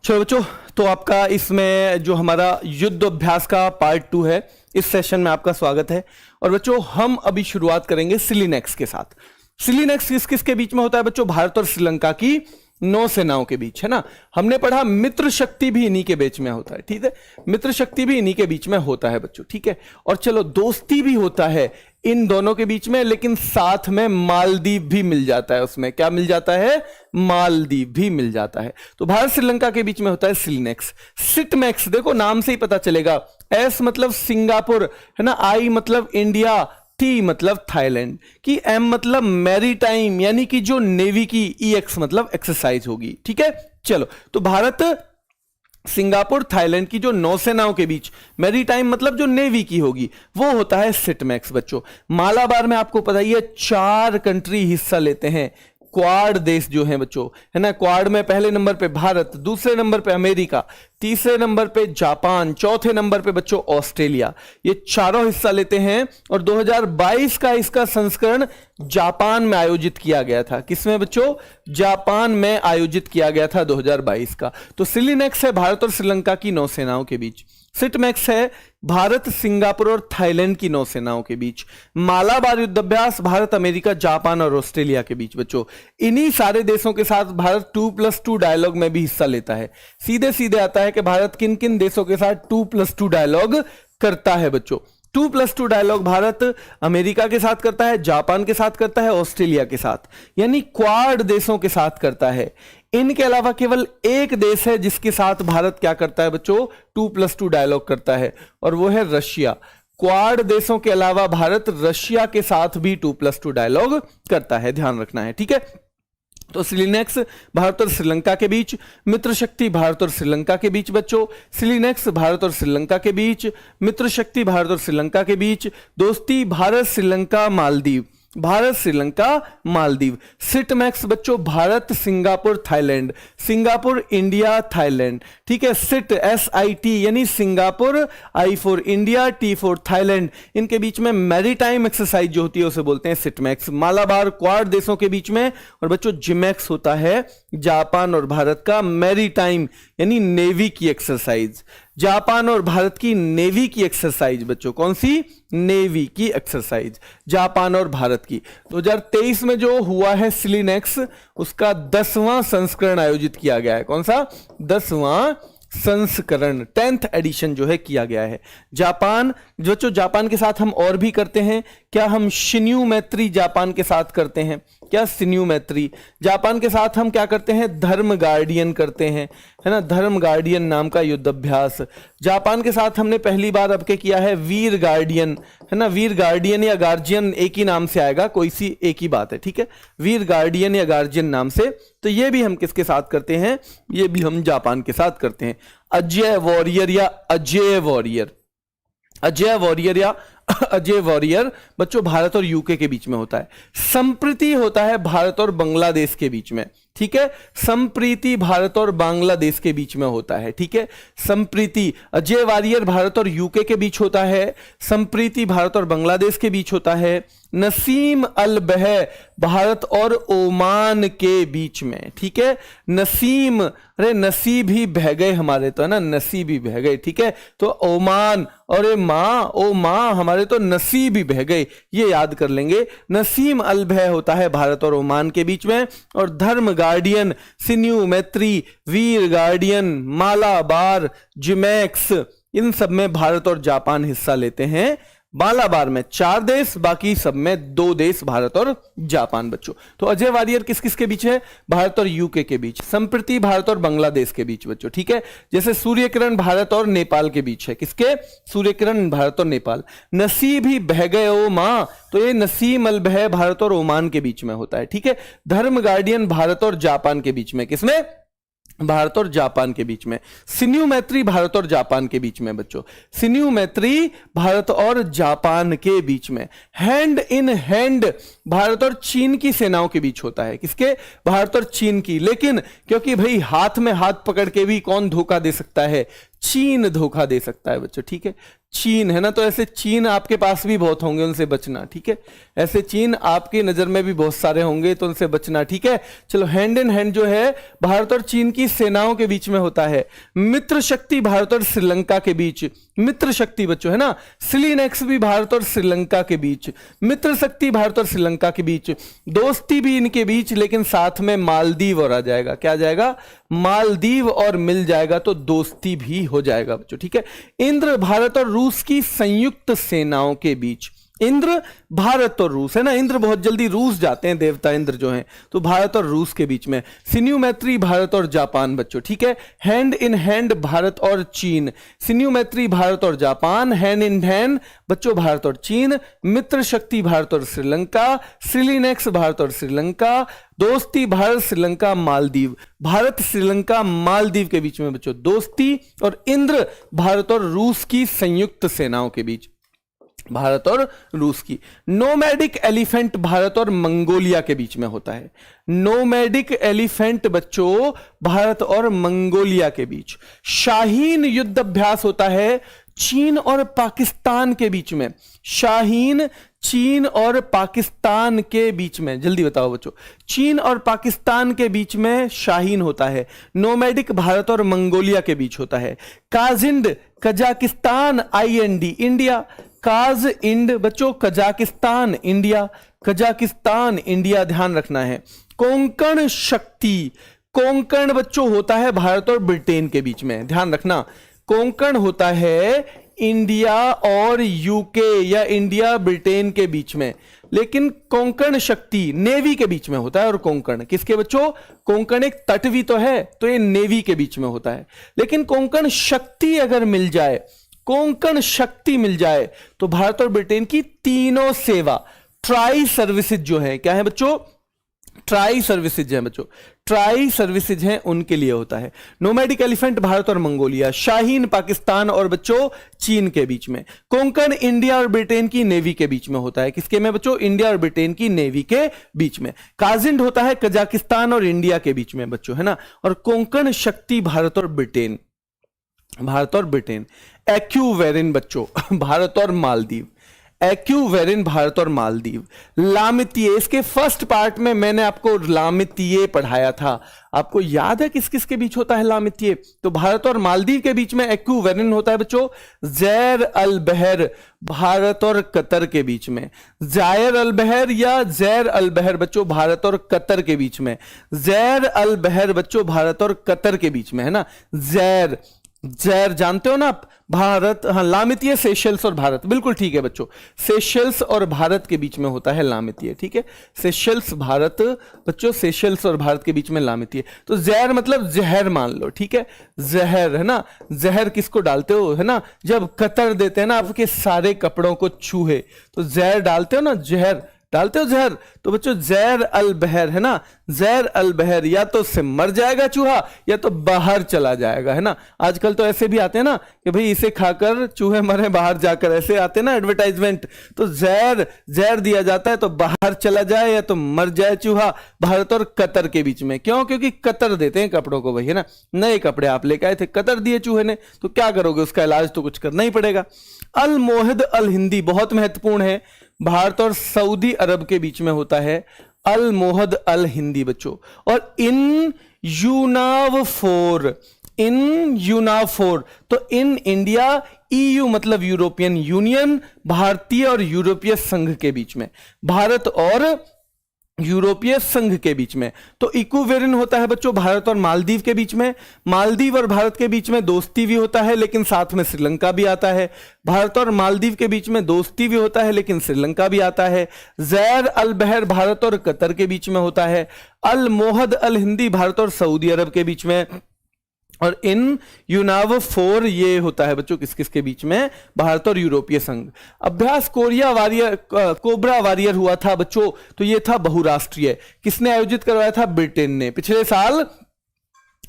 चलो बच्चों, तो आपका इसमें जो हमारा युद्ध अभ्यास का पार्ट 2 है, इस सेशन में आपका स्वागत है। और बच्चों हम अभी शुरुआत करेंगे सिलीनेक्स के साथ। सिलीनेक्स किस किस के बीच में होता है बच्चों? भारत और श्रीलंका की नौसेनाओं के बीच, है ना। हमने पढ़ा मित्र शक्ति भी इन्हीं के बीच में होता है, ठीक है। मित्र शक्ति भी इन्हीं के बीच में होता है बच्चों, ठीक है। और चलो दोस्ती भी होता है इन दोनों के बीच में, लेकिन साथ में मालदीव भी मिल जाता है। उसमें क्या मिल जाता है? मालदीव भी मिल जाता है। तो भारत श्रीलंका के बीच में होता है सिलीनेक्स। सिटमैक्स देखो नाम से ही पता चलेगा। एस मतलब सिंगापुर, है ना। आई मतलब इंडिया, टी मतलब थाईलैंड की, एम मतलब मैरीटाइम यानी कि जो नेवी की, EX मतलब एक्सरसाइज होगी, ठीक है। चलो तो भारत सिंगापुर थाईलैंड की जो नौसेनाओं के बीच, मैरीटाइम मतलब जो नेवी की होगी, वो होता है सिटमैक्स बच्चों। मालाबार में आपको पता ही है 4 कंट्री हिस्सा लेते हैं। क्वाड देश जो है बच्चों, है ना। क्वाड में पहले नंबर पे भारत, दूसरे नंबर पे अमेरिका, तीसरे नंबर पे जापान, चौथे नंबर पे बच्चों ऑस्ट्रेलिया। ये चारों हिस्सा लेते हैं। और 2022 का इसका संस्करण जापान में आयोजित किया गया था। किसमें बच्चों? जापान में आयोजित किया गया था 2022 का। तो सिलीनेक्स है भारत और श्रीलंका की नौसेनाओं के बीच। सिटमैक्स है भारत, सिंगापुर और थाईलैंड की नौसेनाओं के बीच। मालाबार युद्धाभ्यास भारत, अमेरिका, जापान और ऑस्ट्रेलिया के बीच बच्चों। इन्हीं सारे देशों के साथ भारत 2+2 डायलॉग में भी हिस्सा लेता है। सीधे सीधे आता है कि भारत किन किन देशों के साथ 2+2 डायलॉग करता है बच्चों। 2+2 डायलॉग भारत अमेरिका के साथ करता है, जापान के साथ करता है, ऑस्ट्रेलिया के साथ, यानी क्वाड देशों के साथ करता है। इनके अलावा केवल एक देश है जिसके साथ भारत क्या करता है बच्चों? 2+2 डायलॉग करता है, और वो है रशिया। क्वाड देशों के अलावा भारत रशिया के साथ भी 2+2 डायलॉग करता है, ध्यान रखना है, ठीक है। तो सिलीनेक्स भारत और श्रीलंका के बीच, मित्र शक्ति भारत और श्रीलंका के बीच बच्चों। सिलीनेक्स भारत और श्रीलंका के बीच, मित्र शक्ति भारत और श्रीलंका के बीच, दोस्ती भारत श्रीलंका मालदीव, भारत श्रीलंका मालदीव। सिटमैक्स बच्चों Bharat Singapore Thailand, Singapore India Thailand, ठीक है। सिट SIT यानी Singapore, I for India, T for Thailand. इनके बीच में मैरीटाइम एक्सरसाइज जो होती है उसे बोलते हैं सिटमैक्स। मालाबार क्वाड देशों के बीच में। और बच्चों जिमैक्स होता है जापान और भारत का मैरीटाइम यानी नेवी की एक्सरसाइज। जापान और भारत की नेवी की एक्सरसाइज बच्चों, कौन सी? नेवी की एक्सरसाइज, जापान और भारत की। 2023 में जो हुआ है सिलीनेक्स, उसका 10वां संस्करण आयोजित किया गया है। कौन सा? 10वां संस्करण, 10th एडिशन जो है किया गया है। जापान जो जापान के साथ हम और भी करते हैं। क्या हम शिन्यू मैत्री जापान के साथ करते हैं? क्या शिन्यू मैत्री जापान के साथ हम क्या करते हैं? धर्म गार्डियन करते हैं, है ना। धर्म गार्डियन नाम का युद्धाभ्यास जापान के साथ हमने पहली बार अब के किया है। वीर गार्डियन, है ना। वीर गार्डियन या गार्जियन एक ही नाम से आएगा, कोई सी एक ही बात है, ठीक है। वीर गार्डियन या गार्जियन नाम से। तो ये भी हम किसके साथ करते हैं? ये भी हम जापान के साथ करते हैं। अजय वॉरियर या अजय वॉरियर, अजय वॉरियर या अजय वॉरियर बच्चों भारत और यूके के बीच में होता है। संप्रीति होता है भारत और बांग्लादेश के बीच में, ठीक है। संप्रीति भारत और बांग्लादेश के बीच में होता है, ठीक है। संप्रीति अजय वॉरियर भारत और यूके के बीच होता है। संप्रीति भारत और बांग्लादेश के बीच होता है। नसीम अल बह भारत और ओमान के बीच में, ठीक है। नसीम, अरे नसीब ही बह गए हमारे तो, है ना। नसीब ही बह गए, ठीक है। तो ओमान, और माँ, ओ माँ हमारे तो नसीब ही बह गए, ये याद कर लेंगे। नसीम अल बह होता है भारत और ओमान के बीच में। और धर्म गार्डियन, सिन्यू मैत्री, वीर गार्डियन, मालाबार, जिमैक्स, इन सब में भारत और जापान हिस्सा लेते हैं। मालाबार में 4 देश, बाकी सब में 2 देश भारत और जापान बच्चों। तो अजय वॉरियर किस किस के बीच है? भारत और यूके के बीच। संप्रीति भारत और बांग्लादेश के बीच बच्चों, ठीक है। जैसे सूर्यकिरण भारत और नेपाल के बीच है। किसके? सूर्यकिरण भारत और नेपाल। नसीब ही बह गए ओ मां, तो ये नसीम अल बह भारत और ओमान के बीच में होता है, ठीक है। धर्म गार्डियन भारत और जापान के बीच में। किसमें? भारत और जापान के बीच में। सिन्यू मैत्री भारत और जापान के बीच में बच्चों। सिन्यू मैत्री भारत और जापान के बीच में। हैंड इन हैंड भारत और चीन की सेनाओं के बीच होता है। किसके? भारत और चीन की। लेकिन क्योंकि भाई हाथ में हाथ पकड़ के भी कौन धोखा दे सकता है? चीन धोखा दे सकता है बच्चों, ठीक है। चीन, है ना। तो ऐसे चीन आपके पास भी बहुत होंगे, उनसे बचना, ठीक है। ऐसे चीन आपकी नजर में भी बहुत सारे होंगे, तो उनसे बचना, ठीक है। चलो, हैंड इन हैंड जो है भारत और चीन की सेनाओं के बीच में होता है। मित्र शक्ति भारत और श्रीलंका के बीच, मित्र शक्ति बच्चों, है ना। सिलीनेक्स भी भारत और श्रीलंका के बीच, मित्र शक्ति भारत और श्रीलंका के बीच, दोस्ती भी इनके बीच, लेकिन साथ में मालदीव और आ जाएगा। क्या आ जाएगा? मालदीव और मिल जाएगा तो दोस्ती भी हो जाएगा बच्चों, ठीक है। इंद्र भारत और रूस की संयुक्त सेनाओं के बीच, इंद्र भारत और रूस, है ना। इंद्र बहुत जल्दी रूस जाते हैं, देवता इंद्र जो हैं, तो भारत और रूस के बीच में। सिन्यू मैत्री भारत और जापान बच्चों, ठीक है। हैंड इन हैंड भारत और चीन, सिन्यू मैत्री भारत और जापान, हैंड इन हैंड बच्चों भारत और चीन, मित्र शक्ति भारत और श्रीलंका, सिलीनेक्स भारत और श्रीलंका, दोस्ती भारत श्रीलंका मालदीव, भारत श्रीलंका मालदीव के बीच में बच्चों दोस्ती, और इंद्र भारत और रूस की संयुक्त सेनाओं के बीच, भारत और रूस की। नोमैडिक एलिफेंट भारत और मंगोलिया के बीच में होता है। नोमैडिक एलिफेंट बच्चों भारत और मंगोलिया के बीच। शाहीन युद्ध अभ्यास होता है चीन और पाकिस्तान के बीच में। शाहीन चीन और पाकिस्तान के बीच में, जल्दी बताओ बच्चों। चीन और पाकिस्तान के बीच में शाहीन होता है। नोमैडिक भारत और मंगोलिया के बीच होता है। काजिंड कजाकिस्तान IND इंडिया, काज इंड बच्चों कजाकिस्तान इंडिया, कजाकिस्तान इंडिया, ध्यान रखना है। कोंकण शक्ति, कोंकण बच्चों होता है भारत और ब्रिटेन के बीच में, ध्यान रखना। कोंकण होता है इंडिया और यूके या इंडिया ब्रिटेन के बीच में, लेकिन कोंकण शक्ति नेवी के बीच में होता है। और कोंकण किसके बच्चों? कोंकण एक तटवी तो है, तो ये नेवी के बीच में होता है। लेकिन कोंकण शक्ति अगर मिल जाए, कोंकण शक्ति मिल जाए, तो भारत और ब्रिटेन की तीनों सेवा, ट्राई सर्विसेज जो है, क्या है बच्चों? ट्राई सर्विसेज है बच्चों, ट्राई सर्विसेज हैं, उनके लिए होता है। नोमैडिक एलिफेंट भारत और मंगोलिया, शाहीन पाकिस्तान और बच्चों चीन के बीच में। कोंकण इंडिया और ब्रिटेन की नेवी के बीच में होता है। किसके में बच्चों? इंडिया और ब्रिटेन की नेवी के बीच में। काजिंड होता है कजाकिस्तान और इंडिया के बीच में बच्चों, है ना। और कोंकण शक्ति भारत और ब्रिटेन, भारत और ब्रिटेन। एक्यूवेरिन बच्चों भारत और मालदीव, एक्यूवेरिन भारत और मालदीव। लामितीय, इसके फर्स्ट पार्ट में मैंने आपको लामितीय पढ़ाया था, आपको याद है किस किस के बीच होता है लामितीय? तो भारत और मालदीव के बीच में एक्यूवेरिन होता है बच्चों। जैर अल बहर भारत और कतर के बीच में, जायर अल बहर या जैर अल बहर बच्चों भारत और कतर के बीच में। जैर अल बहर बच्चों भारत और कतर के बीच में, है ना। जैर, जैर जानते हो ना आप, भारत, हाँ लामितीय सेशेल्स और भारत, बिल्कुल ठीक है बच्चों। सेशेल्स और भारत के बीच में होता है लामितीय, ठीक है। सेशेल्स भारत बच्चों, सेशेल्स और भारत के बीच में लामितीय। तो जहर मतलब जहर मान लो, ठीक है। जहर, है ना। जहर किसको डालते हो, है ना, जब कतर देते हैं ना आपके सारे कपड़ों को छूहे, तो जहर डालते हो ना, जहर डालते हो जहर, तो बच्चों जैर अल बहर, है ना। जैर अल बहर, या तो उससे मर जाएगा चूहा या तो बाहर चला जाएगा, है ना। आजकल तो ऐसे भी आते हैं ना कि भाई इसे खाकर चूहे मरे बाहर जाकर, ऐसे आते हैं ना एडवर्टाइजमेंट। तो जैर, जैर दिया जाता है तो बाहर चला जाए या तो मर जाए चूहा। भारत और कतर के बीच में, क्यों? क्योंकि कतर देते हैं कपड़ों को भाई, है ना। नए कपड़े आप लेके आए थे, कतर दिए चूहे ने, तो क्या करोगे? उसका इलाज तो कुछ करना ही पड़ेगा। अल मोहिद अल हिंदी बहुत महत्वपूर्ण है, भारत और सऊदी अरब के बीच में होता है। अल मोहद अल हिंदी बच्चों। और इन यूनावफोर, इन यूनाफोर, तो इन इंडिया, EU मतलब यूरोपियन यूनियन, भारतीय और यूरोपीय संघ के बीच में, भारत और यूरोपीय संघ के बीच में। तो इक्विवेरिन होता है बच्चों भारत और मालदीव के बीच में। मालदीव और भारत के बीच में दोस्ती भी होता है, लेकिन साथ में श्रीलंका भी आता है। भारत और मालदीव के बीच में दोस्ती भी होता है, लेकिन श्रीलंका भी आता है। जैर अल बहर भारत और कतर के बीच में होता है। अल मोहद अल हिंदी भारत और सऊदी अरब के बीच में। और इन यूनावफोर ये होता है बच्चों किस किस के बीच में? भारत और यूरोपीय संघ। अभ्यास कोरिया वॉरियर, कोबरा वॉरियर हुआ था बच्चों, तो ये था बहुराष्ट्रीय। किसने आयोजित करवाया था? ब्रिटेन ने। पिछले साल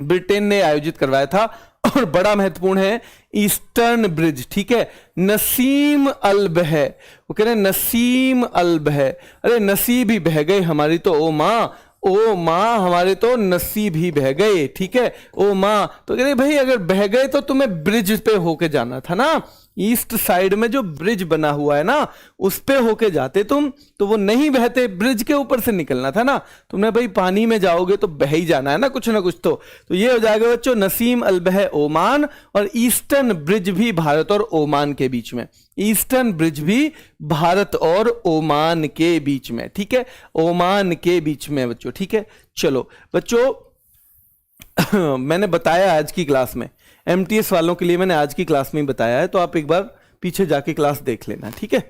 ब्रिटेन ने आयोजित करवाया था। और बड़ा महत्वपूर्ण है ईस्टर्न ब्रिज, ठीक है। नसीम अल बह, वो कह रहे हैं नसीम अल बह, अरे नसीब ही बह गए हमारी तो, ओ माँ, ओ माँ हमारे तो नसीब ही बह गए, ठीक है। ओ माँ, तो कह रहे भाई अगर बह गए तो तुम्हें ब्रिज पे होके जाना था ना, ईस्ट साइड में जो ब्रिज बना हुआ है ना, उस पे होके जाते तुम तो वो नहीं बहते, ब्रिज के ऊपर से निकलना था ना। तुमने भाई पानी में जाओगे तो बह ही जाना है ना कुछ ना कुछ तो ये हो जाएगा बच्चों नसीम अलबह ओमान। और ईस्टर्न ब्रिज भी भारत और ओमान के बीच में, ईस्टर्न ब्रिज भी भारत और ओमान के बीच में, ठीक है, ओमान के बीच में बच्चों, ठीक है। चलो बच्चों मैंने बताया आज की क्लास में, एमटीएस वालों के लिए मैंने आज की क्लास में ही बताया है, तो आप एक बार पीछे जाके क्लास देख लेना, ठीक है।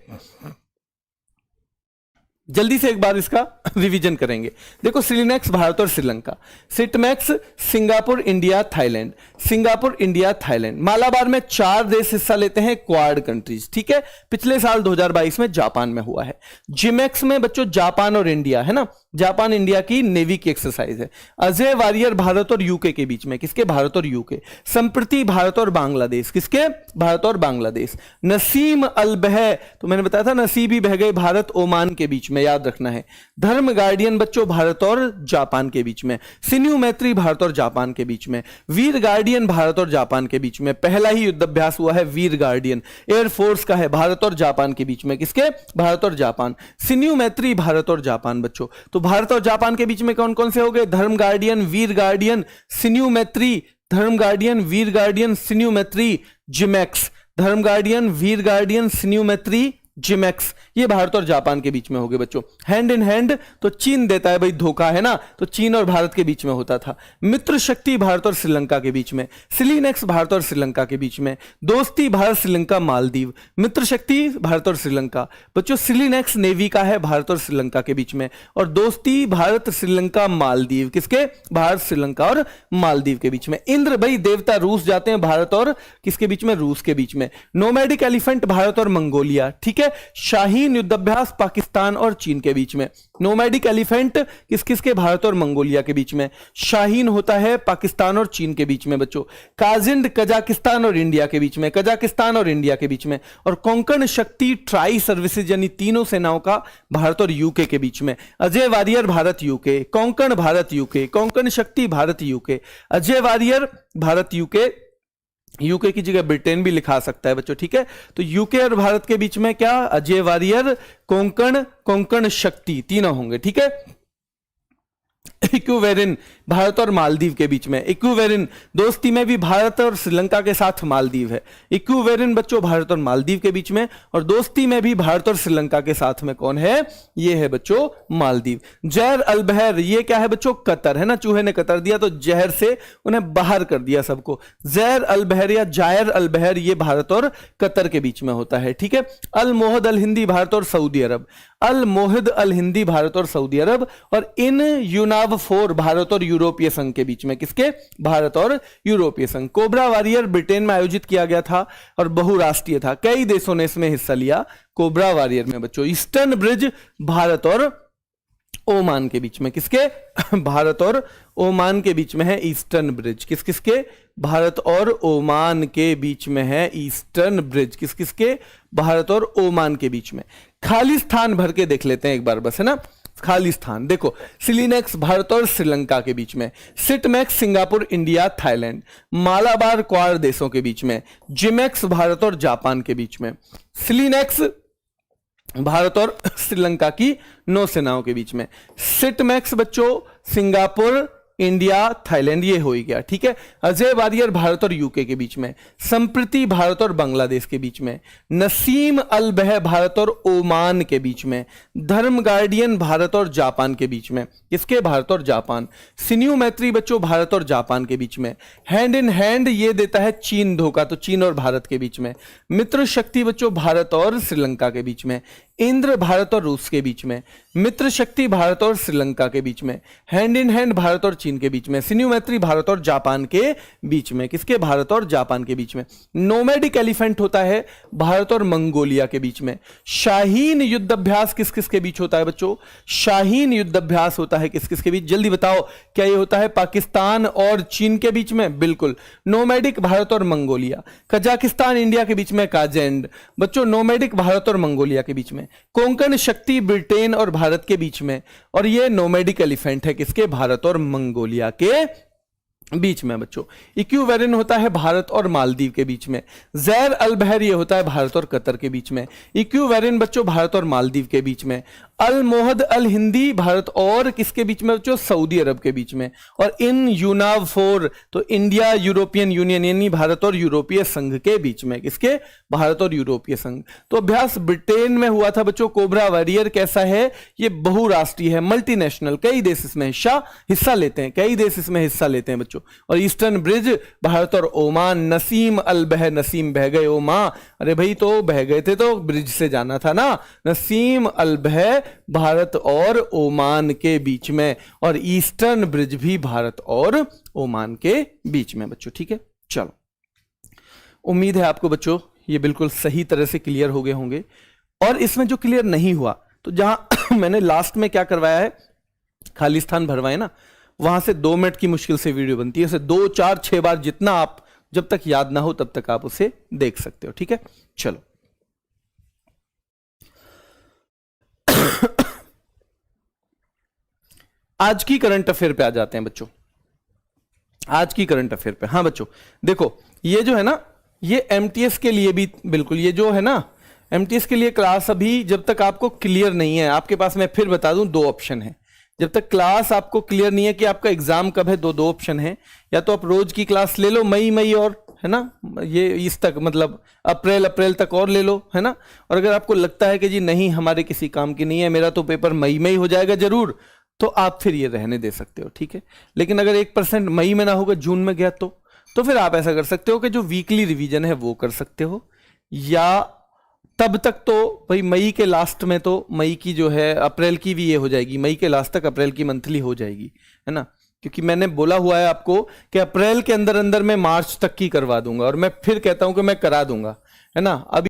जल्दी से एक बार इसका रिवीजन करेंगे। देखो सिलीनेक्स भारत और Sri Lanka, सिटमैक्स Singapore India Thailand, Singapore India Thailand. Malabar में 4 देश हिस्सा लेते हैं, क्वाड कंट्रीज, ठीक है। पिछले साल 2022 में जापान में हुआ है। जिमैक्स में बच्चों जापान और इंडिया है ना, जापान इंडिया की नेवी की एक्सरसाइज है। अजय वारियर भारत और यूके के बीच में, किसके, भारत और यूके। संप्रति भारत और बांग्लादेश, किसके, भारत और बांग्लादेश। नसीम अल बह, तो मैंने बताया था नसीब ही बह गए, भारत ओमान के बीच में, याद रखना है। धर्म गार्डियन बच्चों भारत और जापान के बीच में। सिन्यू मैत्री भारत और जापान के बीच में। वीर गार्डियन भारत और जापान के बीच में, पहला ही युद्धाभ्यास हुआ है वीर गार्डियन, एयरफोर्स का है, भारत और जापान के बीच में, किसके, भारत और जापान। सिन्यू मैत्री भारत और जापान बच्चों, तो भारत और जापान के बीच में कौन कौन से हो गए, धर्म गार्डियन, वीर गार्डियन, सिन्यू मैत्री, धर्म गार्डियन, वीर गार्डियन, सिन्यू मैत्री, जिमैक्स, धर्म गार्डियन, वीर गार्डियन, सिन्यू मैत्री, जिमैक्स, ये भारत और जापान के बीच में हो गए बच्चों। हैंड इन हैंड तो चीन देता है भाई, धोखा है ना, तो चीन और भारत के बीच में होता था। मित्र शक्ति भारत और श्रीलंका के बीच में, सिलीनेक्स भारत और श्रीलंका के बीच में। दोस्ती भारत श्रीलंका मालदीव, मित्र शक्ति भारत और श्रीलंका बच्चों। सिलीनेक्स नेवी का है, भारत और श्रीलंका के बीच में। और दोस्ती भारत श्रीलंका मालदीव, किसके, भारत श्रीलंका और मालदीव के बीच में। इंद्र भाई देवता रूस जाते हैं, भारत और किसके बीच में, रूस के बीच में। नोमैडिक एलिफेंट भारत और मंगोलिया, ठीक है। शाहीन युद्धाभ्यास पाकिस्तान और चीन के बीच में। नोमैडिक एलिफेंट किस किस के, भारत और मंगोलिया के बीच में। शाहीन होता है पाकिस्तान और चीन के बीच में बच्चों। काजिंड कजाकिस्तान और इंडिया के बीच में, कजाकिस्तान और इंडिया के बीच में। और कोंकण शक्ति ट्राई सर्विसेज यानी तीनों सेनाओं का भारत और यूके के बीच में। Ajay warrior Bharat UK, Konkan Bharat UK, Konkan Shakti Bharat UK, Ajay warrior Bharat UK, UK की जगह ब्रिटेन भी लिखा सकता है बच्चों, ठीक है। तो यूके और भारत के बीच में क्या, अजय वारियर, कोंकण, कोंकण शक्ति, तीनों होंगे, ठीक है। इक्विवेरिन भारत और मालदीव के बीच में। इक्विवेरिन दोस्ती में भी भारत और श्रीलंका के साथ मालदीव है। इक्विवेरिन बच्चों भारत और मालदीव के बीच में, और दोस्ती में भी भारत और श्रीलंका के साथ में कौन है, ये है बच्चों मालदीव। जहर अल बहर, ये क्या है बच्चों, कतर है ना, चूहे ने कतर दिया तो जहर से उन्हें बाहर कर दिया सबको। जहर अल बहर या जायर अल बहर, ये भारत और कतर के बीच में होता है, ठीक है। अल मोहद अल हिंदी भारत और सऊदी अरब, अल मोहिद अल हिंदी भारत और सऊदी अरब। और इन यूनाव 4 भारत और यूरोपीय संघ के बीच में, किसके, भारत और यूरोपीय संघ। कोबरा वॉरियर ब्रिटेन में आयोजित किया गया था और बहुराष्ट्रीय था, कई देशों ने इसमें हिस्सा लिया कोबरा वॉरियर में बच्चों। ईस्टर्न ब्रिज भारत और ओमान के बीच में, किसके, भारत और ओमान के बीच में है ईस्टर्न ब्रिज। किस किसके, भारत और ओमान के बीच में है ईस्टर्न ब्रिज, किस किसके, भारत और ओमान के बीच में। खालिस्तान भर के देख लेते हैं एक बार बस, है ना। खालिस्तान देखो, सिलीनेक्स भारत और श्रीलंका के बीच में। सिटमैक्स Singapore India Thailand, Malabar quad देशों के बीच में। जिमैक्स भारत और जापान के बीच में। सिलीनेक्स भारत और श्रीलंका की नौसेनाओं के बीच में। सिटमैक्स बच्चों सिंगापुर इंडिया थाईलैंड, ये हो ही गया, ठीक है। अजय वारियर भारत और यूके के बीच में। संप्रति भारत और बांग्लादेश के बीच में। नसीम अल बह भारत और ओमान के बीच में। धर्म गार्डियन भारत और जापान के बीच में, किसके, भारत और जापान। सिन्यू मैत्री बच्चों भारत और जापान के बीच में। हैंड इन हैंड ये देता है चीन धोखा, तो चीन और भारत के बीच में। मित्र शक्ति बच्चों भारत और श्रीलंका के बीच में। इंद्र भारत और रूस के बीच में। मित्र शक्ति भारत और श्रीलंका के बीच में। हैंड इन हैंड भारत और चीन के बीच में। सिन्यू मैत्री भारत और जापान के बीच में, किसके, भारत और जापान के बीच में। नोमैडिक एलिफेंट होता है भारत और मंगोलिया के बीच में। शाहीन युद्धाभ्यास किस किस के बीच होता है बच्चों, शाहीन युद्धाभ्यास होता है किस किस के बीच, जल्दी बताओ, क्या ये होता है पाकिस्तान और चीन के बीच में, बिल्कुल। नोमैडिक भारत और मंगोलिया। कजाकिस्तान इंडिया के बीच में काजेंड बच्चों, नोमैडिक भारत और मंगोलिया के बीच में। कोंकण शक्ति ब्रिटेन और भारत के बीच में, और ये नोमैडिक एलिफेंट है किसके, भारत और मंगोलिया के बीच में बच्चों। इक्विवेरिन होता है भारत और मालदीव के बीच में। जैर अल बहर ये होता है भारत और कतर के बीच में। इक्विवेरिन बच्चों भारत और मालदीव के बीच में। अल मोहद अल हिंदी भारत और किसके बीच में बच्चों? सऊदी अरब के बीच में। और इन यूनाव 4 तो इंडिया यूरोपियन यूनियन यानी भारत और यूरोपीय संघ के बीच में। किसके? भारत और यूरोपीय संघ। तो अभ्यास ब्रिटेन में हुआ था बच्चों। कोबरा वॉरियर कैसा है? ये बहुराष्ट्रीय है, मल्टीनेशनल, कई देश इसमें हिस्सा लेते हैं, कई देश इसमें हिस्सा लेते हैं बच्चों। और ईस्टर्न ब्रिज भारत और ओमान। नसीम अल बह, नसीम बह गए ओमान, अरे भाई तो बह गए थे तो ब्रिज से जाना था ना। नसीम अल बह भारत और ओमान के बीच में, और ईस्टर्न ब्रिज भी भारत और ओमान के बीच में बच्चों। ठीक है, चलो उम्मीद है आपको बच्चों ये बिल्कुल सही तरह से क्लियर हो गए होंगे। और इसमें जो क्लियर नहीं हुआ तो जहां मैंने लास्ट में क्या करवाया है, खाली स्थान भरवाए ना, वहां से 2 मिनट की मुश्किल से वीडियो बनती है। उसे 2, 4, 6 बार जितना आप, जब तक याद ना हो तब तक आप उसे देख सकते हो। ठीक है, चलो आज की करंट अफेयर पे आ जाते हैं बच्चों। आज की करंट अफेयर पे, हाँ बच्चों देखो, ये जो है ना, ये एमटीएस के लिए भी बिल्कुल, ये जो है ना एमटीएस के लिए क्लास अभी जब तक आपको क्लियर नहीं है, आपके पास मैं फिर बता दूं 2 ऑप्शन है। जब तक क्लास आपको क्लियर नहीं है कि आपका एग्जाम कब है, 2 ऑप्शन है। या तो आप रोज की क्लास ले लो मई और, है ना, ये इस तक मतलब अप्रैल तक और ले लो, है ना। और अगर आपको लगता है कि जी नहीं हमारे किसी काम की नहीं है, मेरा तो पेपर मई में ही हो जाएगा जरूर, तो आप फिर ये रहने दे सकते हो। ठीक है, लेकिन अगर 1% मई में ना होगा, जून में गया तो फिर आप ऐसा कर सकते हो कि जो वीकली रिवीजन है वो कर सकते हो। या तब तक तो भाई मई के लास्ट में तो मई की जो है, अप्रैल की भी ये हो जाएगी, मई के लास्ट तक अप्रैल की मंथली हो जाएगी, है ना। क्योंकि मैंने बोला हुआ है आपको कि अप्रैल के अंदर मैं मार्च तक की करवा दूंगा, और मैं फिर कहता हूं कि मैं करा दूंगा, है ना। अब